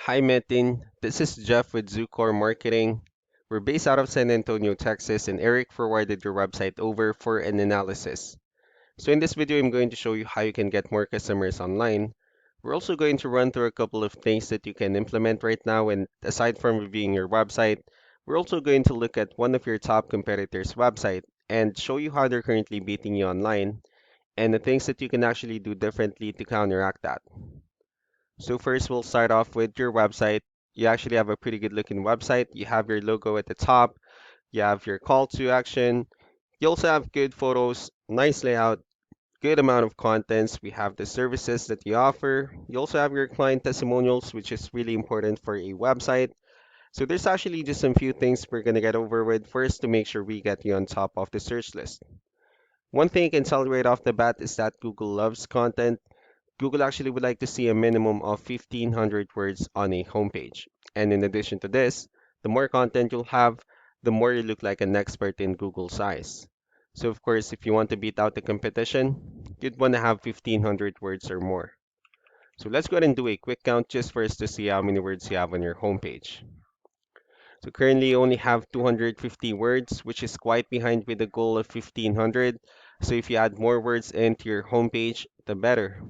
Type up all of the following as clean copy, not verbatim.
Hi Metin, this is Jeff with Zucor Marketing. We're based out of San Antonio, Texas, and Eric forwarded your website over for an analysis. So in this video, I'm going to show you how you can get more customers online. We're also going to run through a couple of things that you can implement right now, and aside from reviewing your website, we're also going to look at one of your top competitors' website and show you how they're currently beating you online and the things that you can actually do differently to counteract that. So first, we'll start off with your website. You actually have a pretty good looking website. You have your logo at the top. You have your call to action. You also have good photos, nice layout, good amount of contents. We have the services that you offer. You also have your client testimonials, which is really important for a website. So there's actually just some few things we're gonna get over with first to make sure we get you on top of the search list. One thing I can tell you right off the bat is that Google loves content. Google actually would like to see a minimum of 1500 words on a homepage. And in addition to this, the more content you'll have, the more you look like an expert in Google's eyes. So of course, if you want to beat out the competition, you'd want to have 1500 words or more. So let's go ahead and do a quick count just for us to see how many words you have on your homepage. So currently you only have 250 words, which is quite behind with the goal of 1500. So if you add more words into your homepage, the better.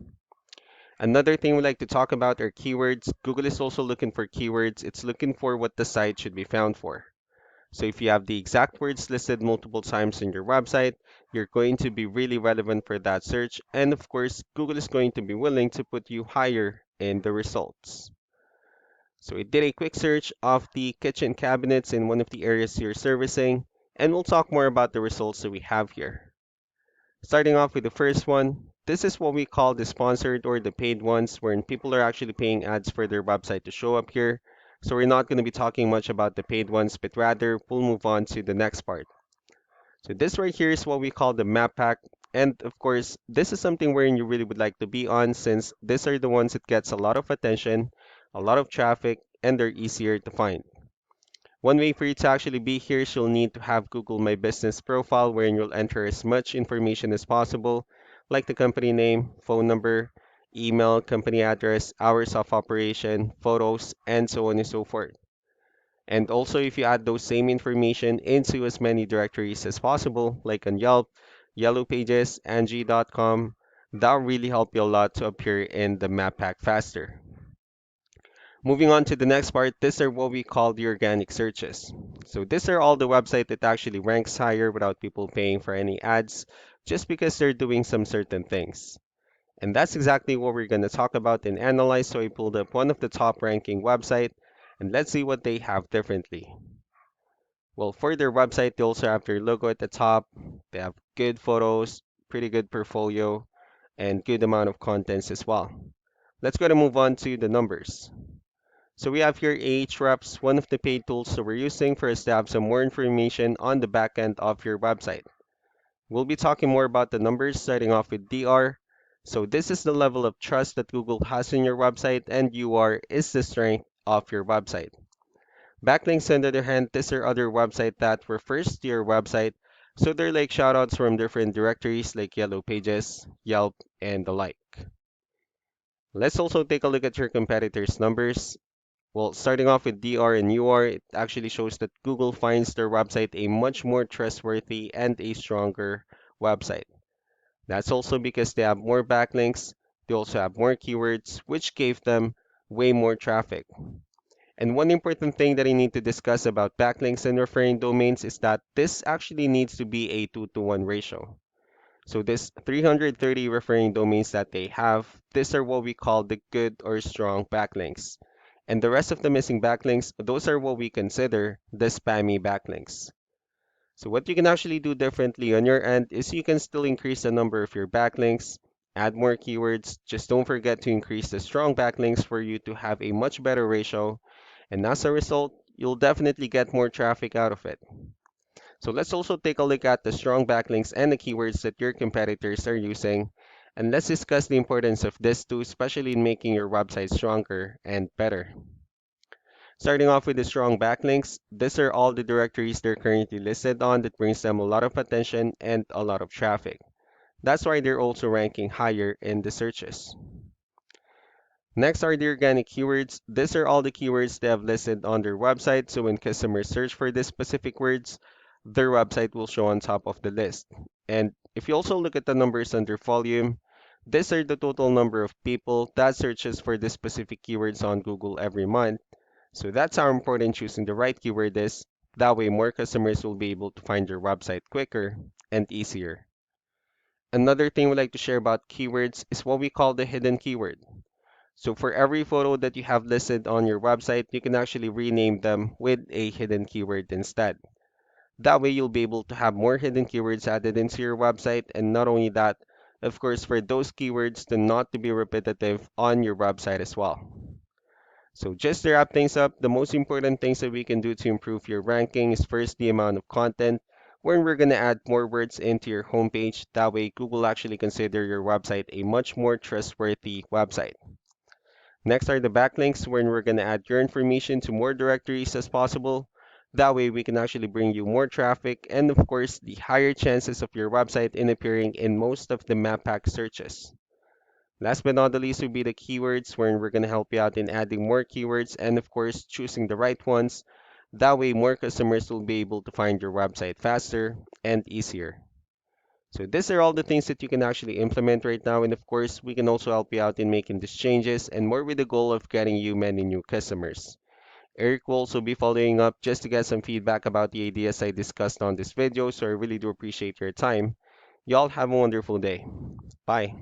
Another thing we like to talk about are keywords. Google is also looking for keywords. It's looking for what the site should be found for. So if you have the exact words listed multiple times in your website, you're going to be really relevant for that search. And of course, Google is going to be willing to put you higher in the results. So we did a quick search of the kitchen cabinets in one of the areas you're servicing, and we'll talk more about the results that we have here. Starting off with the first one, this is what we call the sponsored or the paid ones, wherein people are actually paying ads for their website to show up here. So we're not going to be talking much about the paid ones, but rather we'll move on to the next part. So this right here is what we call the map pack. And of course, this is something wherein you really would like to be on since these are the ones that gets a lot of attention, a lot of traffic, and they're easier to find. One way for you to actually be here is you'll need to have Google My Business profile wherein you'll enter as much information as possible, like the company name, phone number, email, company address, hours of operation, photos, and so on and so forth. And also, if you add those same information into as many directories as possible, like on Yelp, Yellow Pages, Angie.com, that'll really help you a lot to appear in the map pack faster. Moving on to the next part, these are what we call the organic searches. So these are all the website that actually ranks higher without people paying for any ads, just because they're doing some certain things. And that's exactly what we're going to talk about and analyze. So I pulled up one of the top ranking website, and let's see what they have differently. Well, for their website, they also have their logo at the top. They have good photos, pretty good portfolio, and good amount of contents as well. Let's go to move on to the numbers. So we have here Ahrefs, one of the paid tools that we're using for us to have some more information on the back end of your website. We'll be talking more about the numbers starting off with DR. So this is the level of trust that Google has in your website, and UR is the strength of your website. Backlinks, on the other hand, these are other websites that refers to your website. So they're like shoutouts from different directories like Yellow Pages, Yelp, and the like. Let's also take a look at your competitors' numbers. Well, starting off with DR and UR, it actually shows that Google finds their website a much more trustworthy and a stronger website. That's also because they have more backlinks, they also have more keywords, which gave them way more traffic. And one important thing that I need to discuss about backlinks and referring domains is that this actually needs to be a 2-to-1 ratio. So this 330 referring domains that they have, these are what we call the good or strong backlinks. And the rest of the missing backlinks, those are what we consider the spammy backlinks. So what you can actually do differently on your end is you can still increase the number of your backlinks, add more keywords, just don't forget to increase the strong backlinks for you to have a much better ratio. And as a result, you'll definitely get more traffic out of it. So let's also take a look at the strong backlinks and the keywords that your competitors are using. And let's discuss the importance of this too, especially in making your website stronger and better. Starting off with the strong backlinks, these are all the directories they're currently listed on that brings them a lot of attention and a lot of traffic. That's why they're also ranking higher in the searches. Next are the organic keywords. These are all the keywords they have listed on their website, so when customers search for these specific words, their website will show on top of the list. And if you also look at the numbers under volume, these are the total number of people that searches for these specific keywords on Google every month. So that's how important choosing the right keyword is. That way, more customers will be able to find your website quicker and easier. Another thing we like to share about keywords is what we call the hidden keyword. So for every photo that you have listed on your website, you can actually rename them with a hidden keyword instead. That way you'll be able to have more hidden keywords added into your website, and not only that, of course, for those keywords to not to be repetitive on your website as well. So just to wrap things up, the most important things that we can do to improve your ranking is first the amount of content, where we're going to add more words into your homepage. That way Google actually consider your website a much more trustworthy website. Next are the backlinks, where we're going to add your information to more directories as possible. That way we can actually bring you more traffic and of course the higher chances of your website in appearing in most of the map pack searches. Last but not the least would be the keywords, where we're going to help you out in adding more keywords and of course choosing the right ones. That way more customers will be able to find your website faster and easier. So these are all the things that you can actually implement right now, and of course we can also help you out in making these changes and more with the goal of getting you many new customers. Eric will also be following up just to get some feedback about the ideas I discussed on this video, so I really do appreciate your time. Y'all have a wonderful day. Bye.